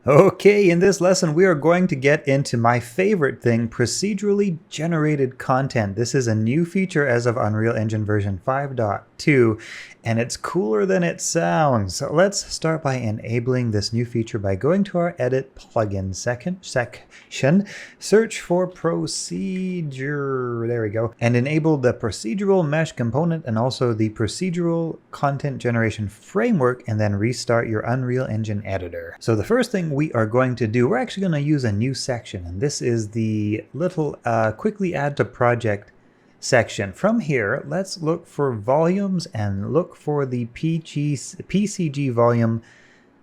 Okay, in this lesson, we are going to get into my favorite thing, procedurally generated content. This is a new feature as of Unreal Engine version 5.2, and it's cooler than it sounds. So let's start by enabling this new feature by going to our Edit Plugin section, search for Procedure, there we go, and enable the Procedural Mesh component and also the Procedural Content Generation Framework, and then restart your Unreal Engine editor. So the first thing we are going to do, we're actually going to use a new section, and this is the little quickly add to project section. From here, let's look for volumes and look for the PCG volume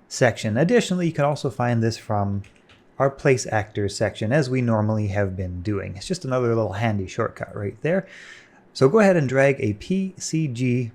section. Additionally, you can also find this from our place actors section, as we normally have been doing. It's just another little handy shortcut right there. So go ahead and drag a PCG,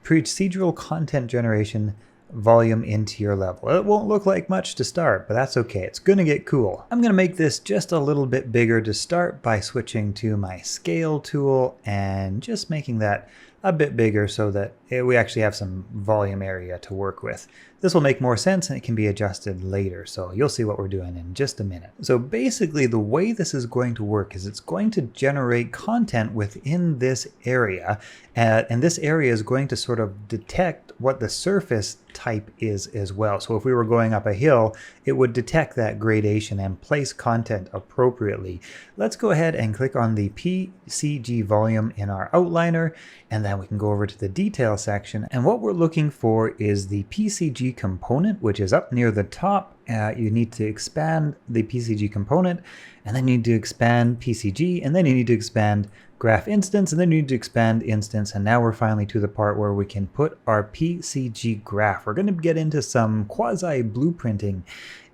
Procedural Content Generation volume into your level. It won't look like much to start, but that's okay. It's gonna get cool. I'm gonna make this just a little bit bigger to start by switching to my scale tool and just making that a bit bigger so that we actually have some volume area to work with. This will make more sense and it can be adjusted later, so you'll see what we're doing in just a minute. So basically the way this is going to work is it's going to generate content within this area, and this area is going to sort of detect what the surface type is as well. So if we were going up a hill, it would detect that gradation and place content appropriately. Let's go ahead and click on the PCG volume in our outliner, and then we can go over to the detail section. And what we're looking for is the PCG component, which is up near the top. You need to expand the PCG component, and then you need to expand PCG, and then you need to expand graph instance, and then you need to expand instance. And now we're finally to the part where we can put our PCG graph. We're going to get into some quasi blueprinting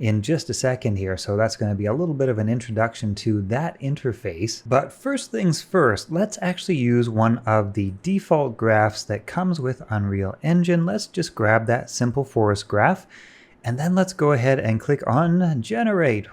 in just a second here, so that's going to be a little bit of an introduction to that interface. But first things first, let's actually use one of the default graphs that comes with Unreal Engine. Let's just grab that simple forest graph, and then let's go ahead and click on Generate.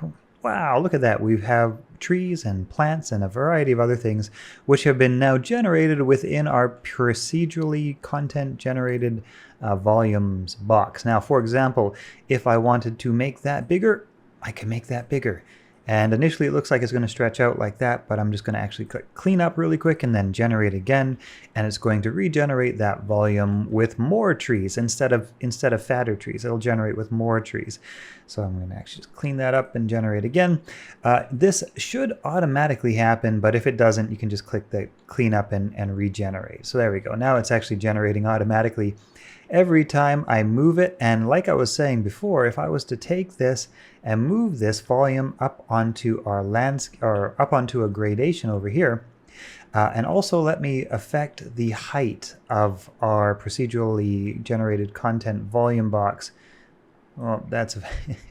Wow, look at that. We have trees and plants and a variety of other things which have been now generated within our procedurally content generated volumes box. Now, for example, if I wanted to make that bigger, I can make that bigger. And initially it looks like it's going to stretch out like that, but I'm just going to actually click clean up really quick and then generate again, and it's going to regenerate that volume with more trees instead of fatter trees. It'll generate with more trees. So I'm going to actually just clean that up and generate again. This should automatically happen, but if it doesn't, you can just click the clean up and regenerate. So there we go. Now it's actually generating automatically every time I move it. And like I was saying before, if I was to take this and move this volume up onto our landscape, or up onto a gradation over here, and also let me affect the height of our procedurally generated content volume box. Well, that's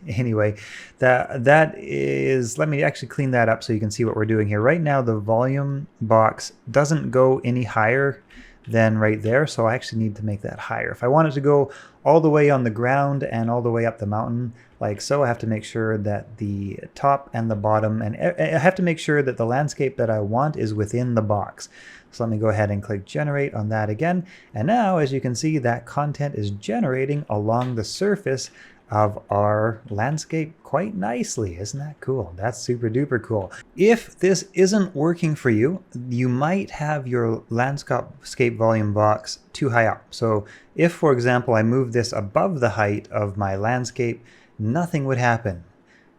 anyway, that is, let me actually clean that up so you can see what we're doing here. Right now the volume box doesn't go any higher than right there, so I actually need to make that higher. If I want it to go all the way on the ground and all the way up the mountain like so, I have to make sure that the top and the bottom, and I have to make sure that the landscape that I want is within the box. So let me go ahead and click generate on that again, and now as you can see, that content is generating along the surface of our landscape quite nicely. Isn't that cool? That's super duper cool. If this isn't working for you, you might have your landscape volume box too high up. So if, for example, I move this above the height of my landscape, nothing would happen.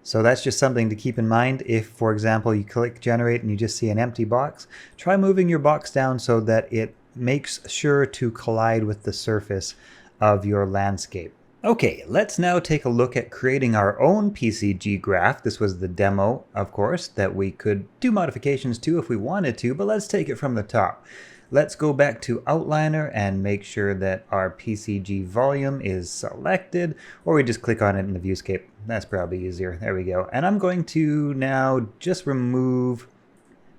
So that's just something to keep in mind. If, for example, you click generate and you just see an empty box, try moving your box down so that it makes sure to collide with the surface of your landscape. Okay, let's now take a look at creating our own PCG graph. This was the demo, of course, that we could do modifications to if we wanted to, but let's take it from the top. Let's go back to Outliner and make sure that our PCG volume is selected, or we just click on it in the viewscape. That's probably easier. There we go. And I'm going to now just remove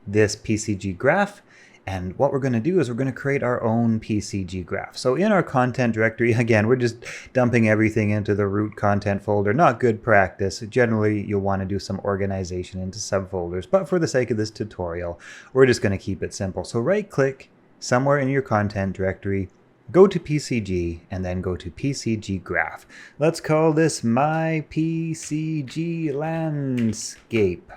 this PCG graph. And what we're going to do is we're going to create our own PCG graph. So in our content directory, again, we're just dumping everything into the root content folder. Not good practice. Generally, you'll want to do some organization into subfolders. But for the sake of this tutorial, we're just going to keep it simple. So right click somewhere in your content directory, go to PCG, and then go to PCG Graph. Let's call this my PCG landscape.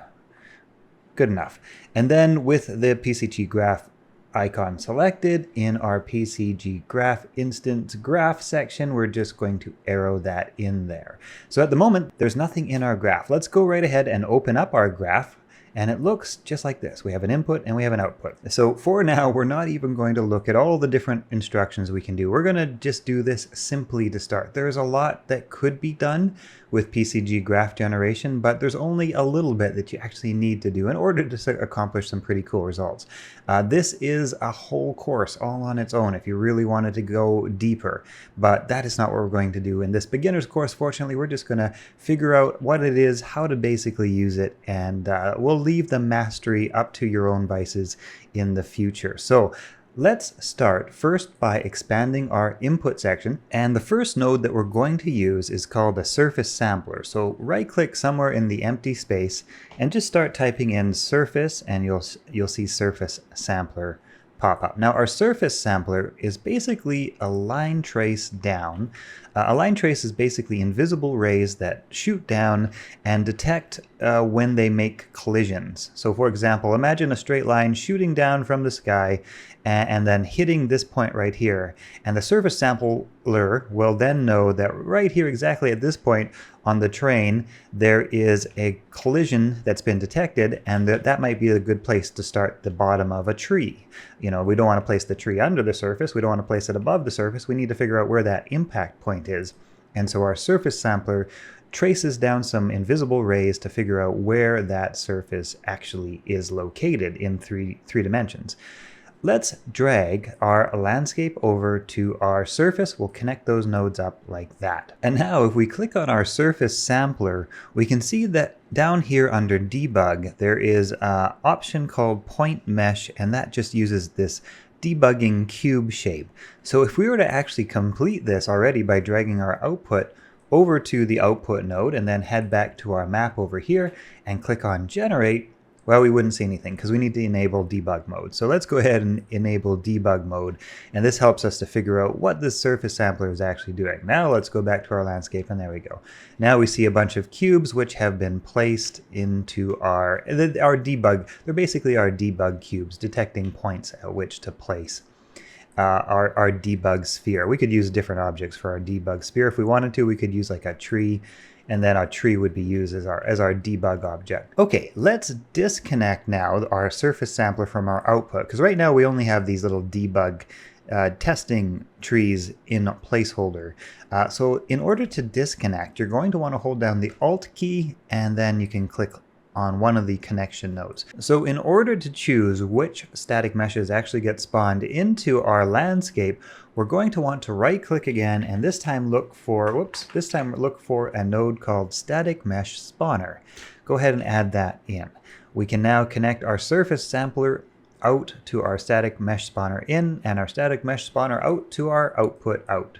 Good enough. And then with the PCG Graph icon selected, in our PCG Graph instance graph section, we're just going to arrow that in there. So at the moment, there's nothing in our graph. Let's go right ahead and open up our graph. And it looks just like this. We have an input and we have an output. So for now, we're not even going to look at all the different instructions we can do. We're going to just do this simply to start. There's a lot that could be done with PCG graph generation, but there's only a little bit that you actually need to do in order to accomplish some pretty cool results. This is a whole course all on its own if you really wanted to go deeper, but that is not what we're going to do in this beginner's course. Fortunately, we're just going to figure out what it is, how to basically use it, and we'll leave the mastery up to your own devices in the future. So let's start first by expanding our input section. And the first node that we're going to use is called a surface sampler. So right click somewhere in the empty space and just start typing in surface, and you'll see surface sampler pop up. Now our surface sampler is basically a line trace down. A line trace is basically invisible rays that shoot down and detect when they make collisions. So for example, imagine a straight line shooting down from the sky and then hitting this point right here. And the surface sampler will then know that right here, exactly at this point on the train, there is a collision that's been detected, and that might be a good place to start the bottom of a tree. You know, we don't want to place the tree under the surface. We don't want to place it above the surface. We need to figure out where that impact point is. And so our surface sampler traces down some invisible rays to figure out where that surface actually is located in three dimensions. Let's drag our landscape over to our surface. We'll connect those nodes up like that. And now if we click on our surface sampler, we can see that down here under debug, there is an option called point mesh, and that just uses this debugging cube shape. So if we were to actually complete this already by dragging our output over to the output node and then head back to our map over here and click on generate, well, we wouldn't see anything because we need to enable debug mode. So let's go ahead and enable debug mode. And this helps us to figure out what the surface sampler is actually doing. Now let's go back to our landscape, and there we go. Now we see a bunch of cubes which have been placed into our debug. They're basically our debug cubes, detecting points at which to place our debug sphere. We could use different objects for our debug sphere. If we wanted to, we could use like a tree, and then our tree would be used as our debug object. Okay, let's disconnect now our surface sampler from our output, because right now we only have these little debug testing trees in placeholder. So in order to disconnect, you're going to want to hold down the Alt key, and then you can click on one of the connection nodes. So in order to choose which static meshes actually get spawned into our landscape, we're going to want to right click again, and this time look for a node called static mesh spawner. Go ahead and add that in. We can now connect our surface sampler out to our static mesh spawner in, and our static mesh spawner out to our output out.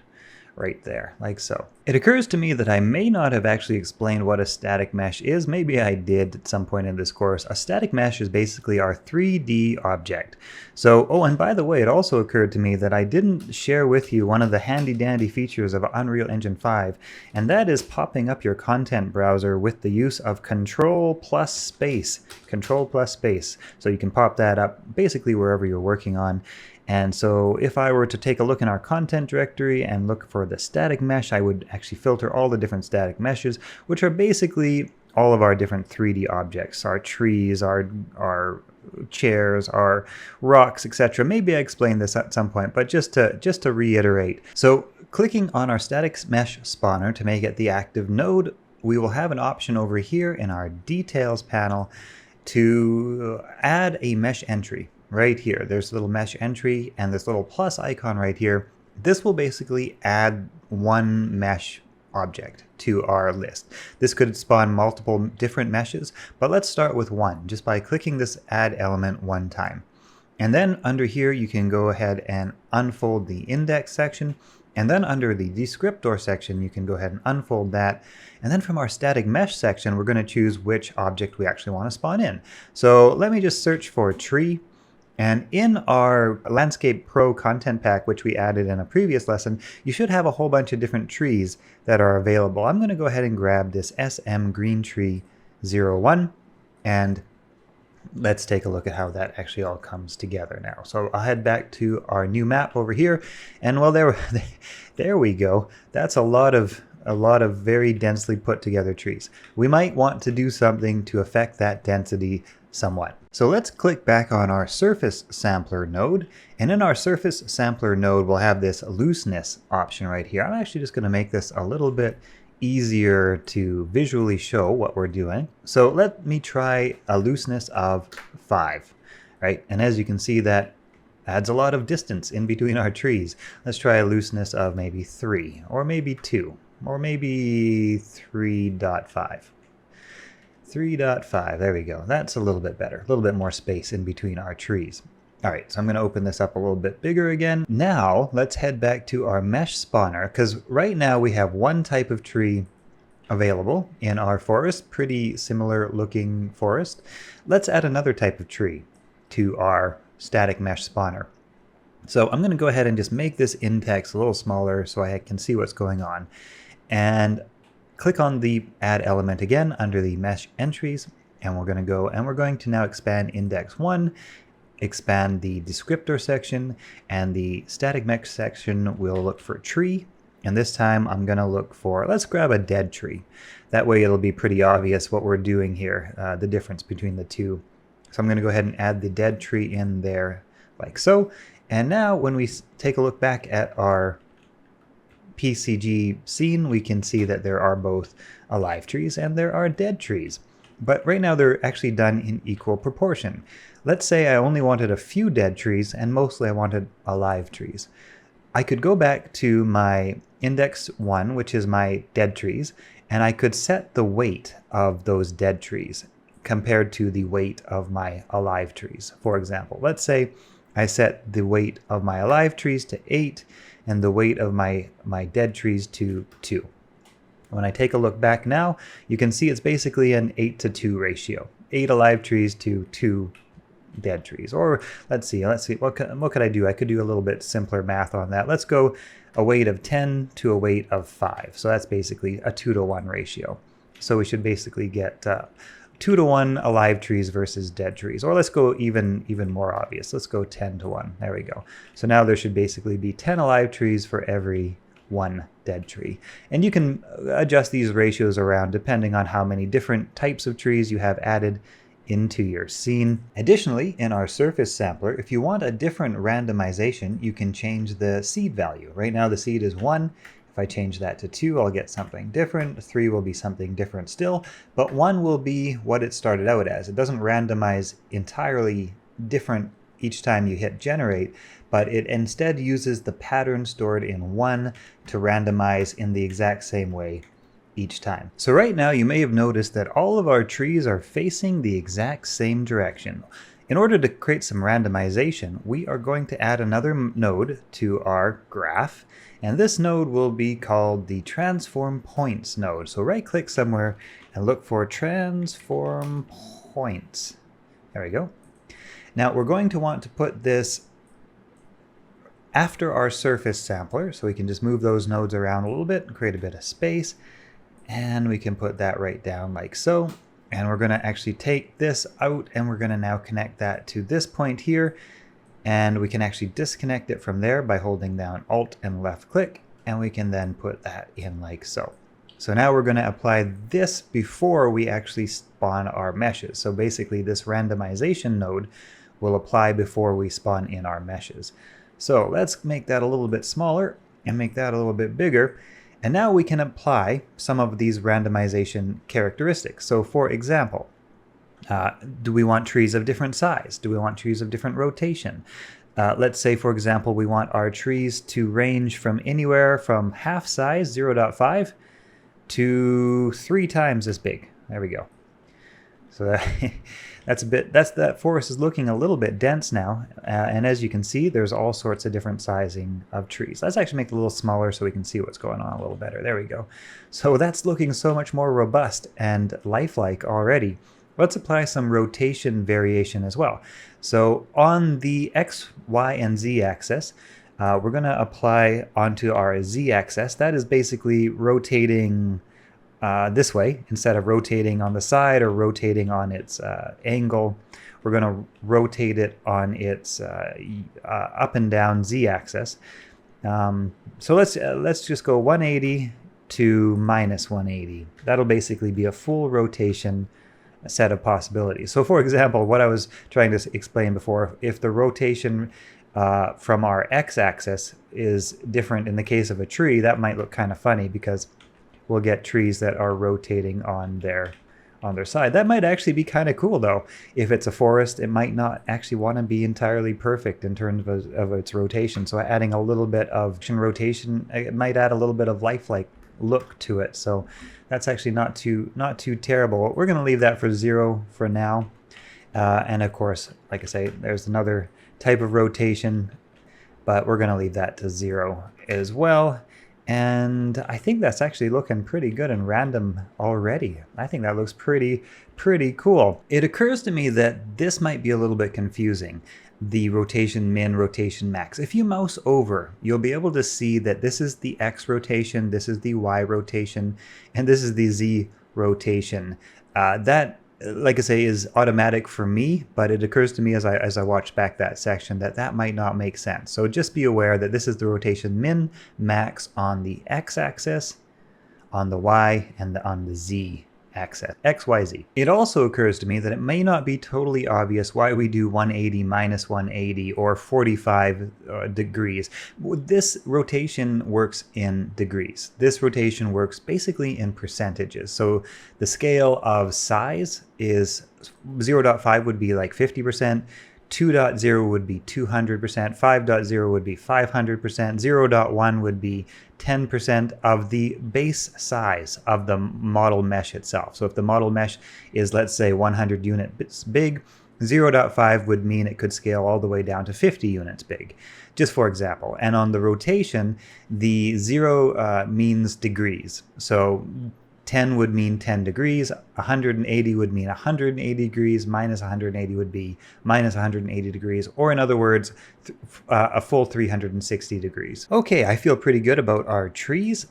Right there, like so. It occurs to me that I may not have actually explained what a static mesh is. Maybe I did at some point in this course. A static mesh is basically our 3D object. So, oh, and by the way, it also occurred to me that I didn't share with you one of the handy dandy features of Unreal Engine 5, and that is popping up your content browser with the use of Control plus space. Control plus space. So you can pop that up basically wherever you're working on. And so if I were to take a look in our content directory and look for the static mesh, I would actually filter all the different static meshes, which are basically all of our different 3D objects, our trees, our chairs, our rocks, etc. Maybe I explained this at some point, but just to reiterate. So clicking on our static mesh spawner to make it the active node, we will have an option over here in our details panel to add a mesh entry. Right here, there's a little mesh entry and this little plus icon right here. This will basically add one mesh object to our list. This could spawn multiple different meshes, but let's start with one just by clicking this add element one time. And then under here, you can go ahead and unfold the index section. And then under the descriptor section, you can go ahead and unfold that. And then from our static mesh section, we're going to choose which object we actually want to spawn in. So let me just search for tree. And in our Landscape Pro content pack, which we added in a previous lesson, you should have a whole bunch of different trees that are available. I'm going to go ahead and grab this SM Green Tree 01, and let's take a look at how that actually all comes together now. So I'll head back to our new map over here, and well, there we go. That's a lot of very densely put together trees. We might want to do something to affect that density somewhat. So let's click back on our surface sampler node, and in our surface sampler node we'll have this looseness option right here. I'm actually just going to make this a little bit easier to visually show what we're doing. So let me try a looseness of 5, right? And as you can see, that adds a lot of distance in between our trees. Let's try a looseness of maybe 3, or maybe 2, or maybe 3.5. 3.5, there we go. That's a little bit better, a little bit more space in between our trees. All right, so I'm going to open this up a little bit bigger again. Now let's head back to our mesh spawner, because right now we have one type of tree available in our forest, pretty similar looking forest. Let's add another type of tree to our static mesh spawner. So I'm going to go ahead and just make this index a little smaller so I can see what's going on. And click on the add element again under the mesh entries, and we're going to now expand index 1, expand the descriptor section, and the static mesh section will look for tree. And this time I'm going to look for, let's grab a dead tree. That way it'll be pretty obvious what we're doing here, the difference between the two. So I'm going to go ahead and add the dead tree in there like so. And now when we take a look back at our PCG scene, we can see that there are both alive trees and there are dead trees. But right now they're actually done in equal proportion. Let's say I only wanted a few dead trees and mostly I wanted alive trees. I could go back to my index 1, which is my dead trees, and I could set the weight of those dead trees compared to the weight of my alive trees. For example, let's say I set the weight of my alive trees to 8 and the weight of my dead trees to 2. When I take a look back now, you can see it's basically an 8-to-2 ratio. 8 alive trees to 2 dead trees. Or let's see, what could I do? I could do a little bit simpler math on that. Let's go a weight of 10 to a weight of 5. So that's basically a 2-to-1 ratio. So we should basically get 2-to-1 alive trees versus dead trees. Or let's go even more obvious. Let's go 10-to-1. There we go. So now there should basically be 10 alive trees for every 1 dead tree. And you can adjust these ratios around depending on how many different types of trees you have added into your scene. Additionally, in our surface sampler, if you want a different randomization, you can change the seed value. Right now the seed is 1. If I change that to 2, I'll get something different. 3 will be something different still, but 1 will be what it started out as. It doesn't randomize entirely different each time you hit generate, but it instead uses the pattern stored in 1 to randomize in the exact same way each time. So right now you may have noticed that all of our trees are facing the exact same direction. In order to create some randomization, we are going to add another node to our graph, and this node will be called the transform points node. So right click somewhere and look for transform points. There we go. Now we're going to want to put this after our surface sampler, so we can just move those nodes around a little bit and create a bit of space. And we can put that right down like so. And we're going to actually take this out and we're going to now connect that to this point here. And we can actually disconnect it from there by holding down Alt and left click. And we can then put that in like so. So now we're going to apply this before we actually spawn our meshes. So basically this randomization node will apply before we spawn in our meshes. So let's make that a little bit smaller and make that a little bit bigger. And now we can apply some of these randomization characteristics. So for example, do we want trees of different size? Do we want trees of different rotation? Let's say, for example, we want our trees to range from anywhere from half size, 0.5, to 3 times as big. There we go. So that forest is looking a little bit dense now, and as you can see, there's all sorts of different sizing of trees. Let's actually make it a little smaller so we can see what's going on a little better. There we go. So that's looking so much more robust and lifelike already. let's apply some rotation variation as well. So on the X, Y, and Z axis, we're going to apply onto our Z axis. That is basically rotating this way instead of rotating on the side or rotating on its angle. We're going to rotate it on its up and down Z axis. So let's just go 180 to minus 180. That'll basically be a full rotation set of possibilities. So for example, what I was trying to explain before, if the rotation from our x-axis is different in the case of a tree, that might look kind of funny because we'll get trees that are rotating on their side. That might actually be kind of cool though. If it's a forest, it might not actually want to be entirely perfect in terms of its rotation. So adding a little bit of rotation, it might add a little bit of lifelike look to it. So that's actually not too terrible. We're going to leave that for 0 for now. And of course, like I say, there's another type of rotation, but we're going to leave that to 0 as well. And I think that's actually looking pretty good and random already. I think that looks pretty cool. It occurs to me that this might be a little bit confusing. The rotation min, rotation max. If you mouse over, you'll be able to see that this is the X rotation, this is the Y rotation, and this is the Z rotation. That, like I say, is automatic for me, but it occurs to me as I watch back that section that might not make sense. So just be aware that this is the rotation min, max on the X axis, on the Y, and on the Z axis, X, Y, Z. It also occurs to me that it may not be totally obvious why we do 180 minus 180 or 45 degrees. This rotation works in degrees. This rotation works basically in percentages. So the scale of size is 0.5 would be like 50%, 2.0 would be 200%, 5.0 would be 500%, 0.1 would be 10% of the base size of the model mesh itself. So if the model mesh is, let's say, 100 units big, 0.5 would mean it could scale all the way down to 50 units big, just for example. And on the rotation, the 0 means degrees. So 10 would mean 10 degrees, 180 would mean 180 degrees, minus 180 would be minus 180 degrees, or in other words, a full 360 degrees. Okay, I feel pretty good about our trees.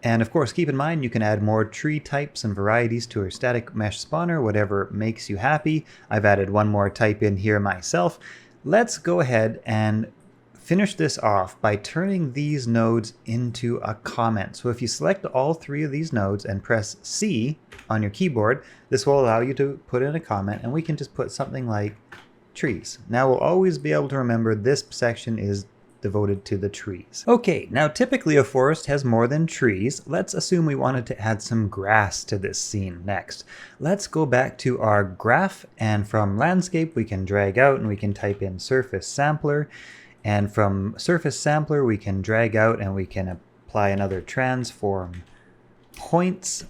And of course, keep in mind, you can add more tree types and varieties to your static mesh spawner, whatever makes you happy. I've added one more type in here myself. Let's go ahead and finish this off by turning these nodes into a comment. So if you select all 3 of these nodes and press C on your keyboard, this will allow you to put in a comment, and we can just put something like trees. Now we'll always be able to remember this section is devoted to the trees. Okay, now typically a forest has more than trees. Let's assume we wanted to add some grass to this scene next. Let's go back to our graph, and from landscape we can drag out and we can type in surface sampler. And from surface sampler, we can drag out and we can apply another transform points.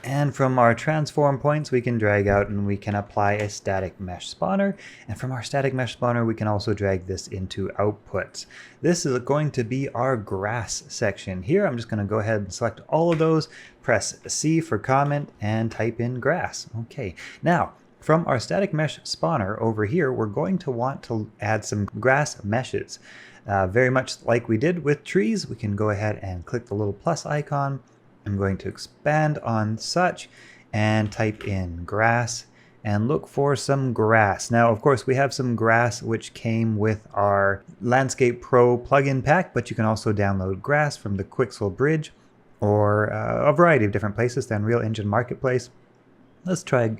And from our transform points, we can drag out and we can apply a static mesh spawner. And from our static mesh spawner, we can also drag this into outputs. This is going to be our grass section here. I'm just going to go ahead and select all of those, press C for comment, and type in grass. Okay, now, from our static mesh spawner over here, we're going to want to add some grass meshes. Very much like we did with trees, we can go ahead and click the little plus icon. I'm going to expand on such and type in grass and look for some grass. Now, of course, we have some grass which came with our Landscape Pro plugin pack, but you can also download grass from the Quixel Bridge or a variety of different places, the Unreal Engine Marketplace. Let's try.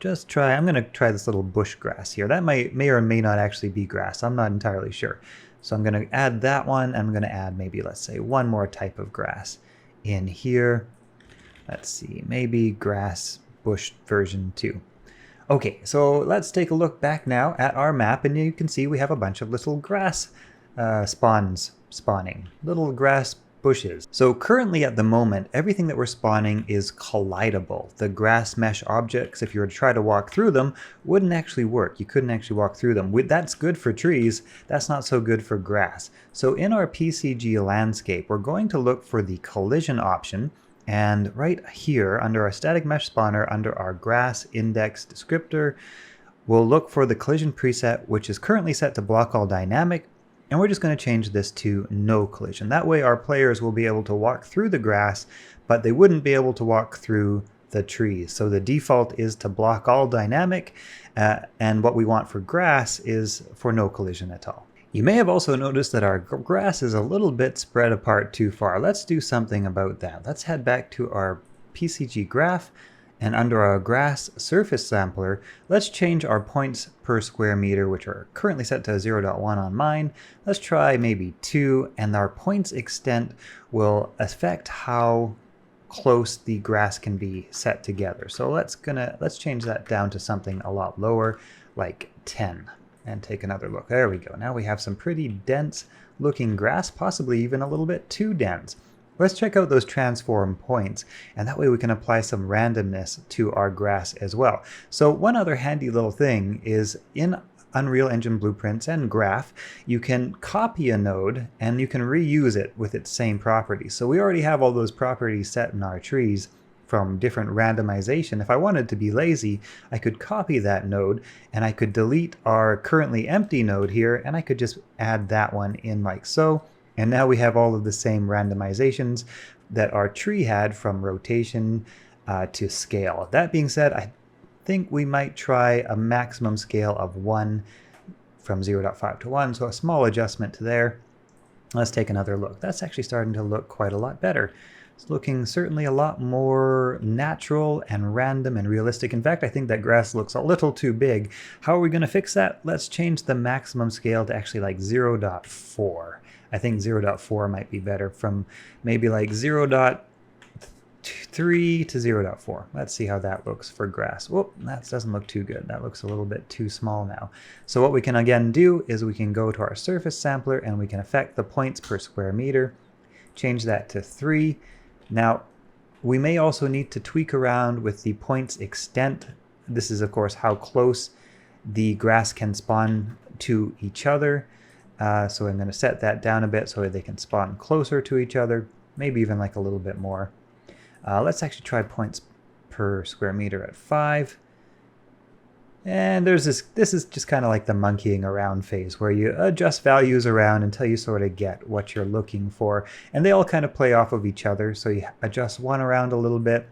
I'm going to try this little bush grass here. That may or may not actually be grass. I'm not entirely sure. So I'm going to add that one. I'm going to add maybe, let's say, one more type of grass in here. Let's see, maybe grass bush version 2. Okay, so let's take a look back now at our map, and you can see we have a bunch of little grass spawning, little grass bushes. So currently at the moment, everything that we're spawning is collidable. The grass mesh objects, if you were to try to walk through them, wouldn't actually work. You couldn't actually walk through them. That's good for trees. That's not so good for grass. So in our PCG landscape, we're going to look for the collision option. And right here under our static mesh spawner, under our grass index descriptor, we'll look for the collision preset, which is currently set to block all dynamic. And we're just going to change this to no collision. That way our players will be able to walk through the grass, but they wouldn't be able to walk through the trees. So the default is to block all dynamic, and what we want for grass is for no collision at all. You may have also noticed that our grass is a little bit spread apart too far. Let's do something about that. Let's head back to our PCG Graph, and under our grass surface sampler, let's change our points per square meter, which are currently set to 0.1 on mine. Let's try maybe 2, and our points extent will affect how close the grass can be set together. So let's change that down to something a lot lower, like 10, and take another look. There we go. Now we have some pretty dense looking grass, possibly even a little bit too dense. Let's check out those transform points, and that way we can apply some randomness to our grass as well. So one other handy little thing is in Unreal Engine blueprints and Graph, you can copy a node and you can reuse it with its same properties. So we already have all those properties set in our trees from different randomization. If I wanted to be lazy, I could copy that node and I could delete our currently empty node here, and I could just add that one in like so. And now we have all of the same randomizations that our tree had, from rotation to scale. That being said, I think we might try a maximum scale of 1 from 0.5 to 1, so a small adjustment to there. Let's take another look. That's actually starting to look quite a lot better. It's looking certainly a lot more natural and random and realistic. In fact, I think that grass looks a little too big. How are we going to fix that? Let's change the maximum scale to actually like 0.4. I think 0.4 might be better, from maybe like 0.3 to 0.4. Let's see how that looks for grass. Whoop, that doesn't look too good. That looks a little bit too small now. So what we can again do is we can go to our surface sampler and we can affect the points per square meter, change that to 3. Now, we may also need to tweak around with the points extent. This is, of course, how close the grass can spawn to each other. So I'm going to set that down a bit so that they can spawn closer to each other, maybe even like a little bit more. Let's actually try points per square meter at 5. And this is just kind of like the monkeying around phase, where you adjust values around until you sort of get what you're looking for. And they all kind of play off of each other. So you adjust one around a little bit,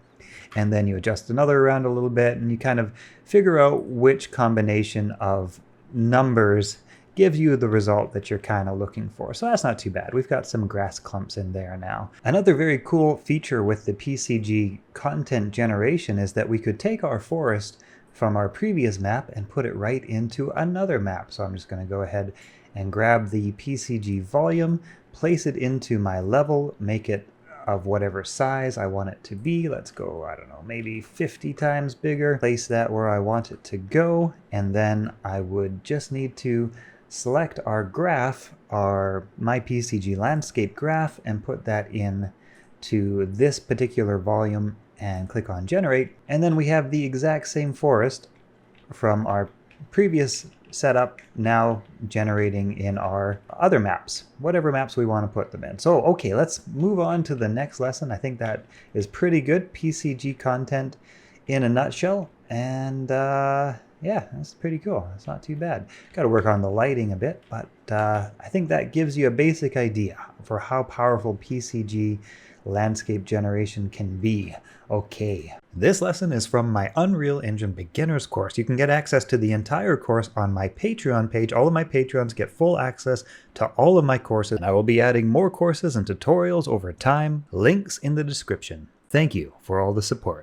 and then you adjust another around a little bit, and you kind of figure out which combination of numbers gives you the result that you're kind of looking for. So that's not too bad. We've got some grass clumps in there now. Another very cool feature with the PCG content generation is that we could take our forest from our previous map and put it right into another map. So I'm just going to go ahead and grab the PCG volume, place it into my level, make it of whatever size I want it to be. Let's go, I don't know, maybe 50 times bigger. Place that where I want it to go, and then I would just need to select our graph, my PCG landscape graph, and put that in to this particular volume and click on generate. And then we have the exact same forest from our previous setup now generating in our other maps, whatever maps we want to put them in. So, okay, let's move on to the next lesson. I think that is pretty good PCG content in a nutshell. And yeah, that's pretty cool. It's not too bad. Got to work on the lighting a bit, but I think that gives you a basic idea for how powerful PCG landscape generation can be. Okay. This lesson is from my Unreal Engine Beginners course. You can get access to the entire course on my Patreon page. All of my Patreons get full access to all of my courses, and I will be adding more courses and tutorials over time. Links in the description. Thank you for all the support.